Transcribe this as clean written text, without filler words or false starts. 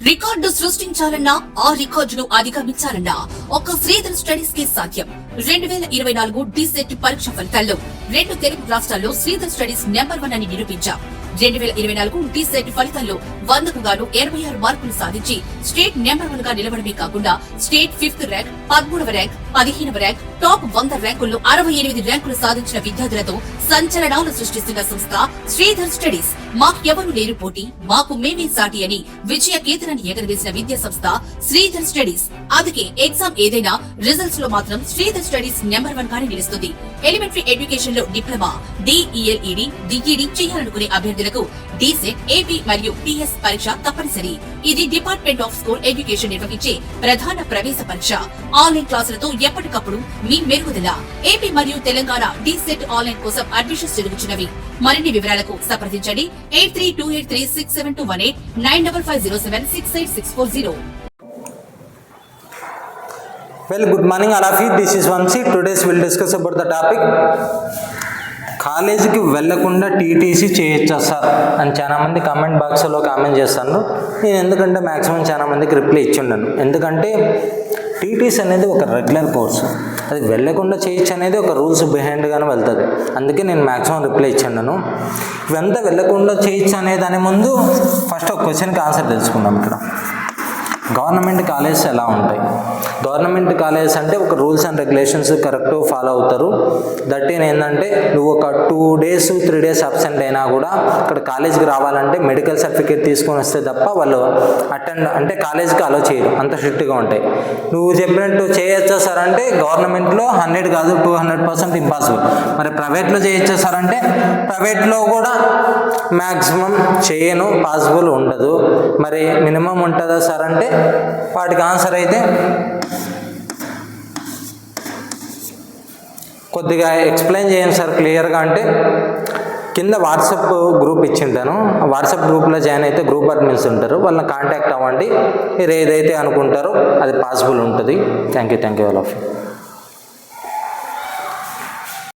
Record సృష్టించాలన్నా ఆ రికార్డును అధిగమించాలన్నా ఒక్క శ్రీధర్ స్టడీస్ కి సాధ్యం. 2024 డిసెట్ పరీక్ష ఫలితాల్లో 2 తెలుగు రాష్ట్రాల్లో శ్రీధర్ స్టడీస్ నెంబర్ 1 అని నిరూపించాం. 2024 డిసెట్ ఫలితాల్లో 100కు గాను 86 మార్కులు సాధించి స్టేట్ నెంబర్ 1 గా నిలవడమే కాకుండా స్టేట్ 5th ర్యాంక్, 13వ ర్యాంక్, 15వ ర్యాంక్, టాప్ 100 ర్యాంకుల్లో 68 ర్యాంకులు సాధించిన విద్యార్థులతో సంచలనాలు సృష్టిస్తున్న సంస్థ శ్రీధర్ స్టడీస్. మాకెవరు లేరు పోటీ, మాకు మేమే సాటి అని విజయ కేతనాన్ని ఎగరవేసిన విద్యా సంస్థ శ్రీధర్ స్టడీస్. అందుకే ఎగ్జామ్ ఏదైనా రిజల్ట్స్ లో మాత్రం శ్రీధర్ స్టడీస్ నెంబర్ 1 గానే నిలుస్తుంది. ఎలిమెంటరీ ఎడ్యుకేషన్ లో డిప్లొమా, DELED, DED చేయాలనుకునే అభ్యర్థులకు డిసెట్, AP మరియు PS పరీక్ష తప్పనిసరి. ఇది డిపార్ట్మెంట్ ఆఫ్ స్కూల్ ఎడ్యుకేషన్ నిర్వహించే ప్రధాన ప్రవేశ పరీక్ష. ఆన్లైన్ క్లాసులతో ఎప్పటికప్పుడు మీ మెరుగుదల. AP మరియు తెలంగాణ డిసెట్ ఆన్లైన్ కోసం అడ్మిషన్స్ జరుగుతున్నవి. మరిన్ని వివరాలకు సంప్రదించండి 8328367218 9550768640. Well, good morning all of you. This is Vansi. Today we'll discuss about the topic కాలేజీకి వెళ్ళకుండా టీటీసీ చేయొచ్చా సార్ అని చాలామంది కామెంట్ బాక్స్లో కామెంట్ చేస్తాను. నేను ఎందుకంటే మ్యాక్సిమం చాలామందికి రిప్లై ఇచ్చి ఉన్నాను. ఎందుకంటే టీటీసీ అనేది ఒక రెగ్యులర్ కోర్సు, అది వెళ్ళకుండా చేయొచ్చు అనేది ఒక రూల్స్ బిహైండ్గానే వెళ్తుంది. అందుకే నేను మ్యాక్సిమం రిప్లై ఇచ్చాను. ఇవంతా వెళ్ళకుండా చేయొచ్చు అనే దాని ముందు ఫస్ట్ ఒక క్వశ్చన్కి ఆన్సర్ తెలుసుకుందాం. ఇక్కడ గవర్నమెంట్ కాలేజెస్ ఎలా ఉంటాయి? గవర్నమెంట్ కాలేజెస్ అంటే ఒక rules and regulations correct follow అవుతారు. దట్ ఏంటంటే నువ్వు ఒక 2 days 3 days అబ్సెంట్ అయినా కూడా ఇక్కడ కాలేజ్కి రావాలంటే మెడికల్ సర్టిఫికేట్ తీసుకొని వస్తే తప్ప వాళ్ళు అంటే కాలేజ్కి అలో చేయరు, అంత స్ట్రిక్ట్గా ఉంటాయి. నువ్వు చెప్పినట్టు చేయొచ్చా సార్ అంటే గవర్నమెంట్లో 100 కాదు 200% ఇంపాసిబుల్. మరి ప్రైవేట్లో చేయొచ్చా సార్ అంటే ప్రైవేట్లో కూడా మ్యాక్సిమం చేయను, పాసిబుల్ ఉండదు. మరి మినిమం ఉంటుందా సార్ అంటే వాటికి ఆన్సర్ అయితే కొద్దిగా ఎక్స్ప్లెయిన్ చేయండి సార్ క్లియర్గా అంటే కింద వాట్సాప్ గ్రూప్ ఇచ్చింటాను. ఆ వాట్సాప్ గ్రూప్లో జాయిన్ అయితే గ్రూప్ అడ్మిన్స్ ఉంటారు, వాళ్ళని కాంటాక్ట్ అవ్వండి. మీరు ఏదైతే అనుకుంటారో అది పాసిబుల్ ఉంటుంది. Thank you all of you.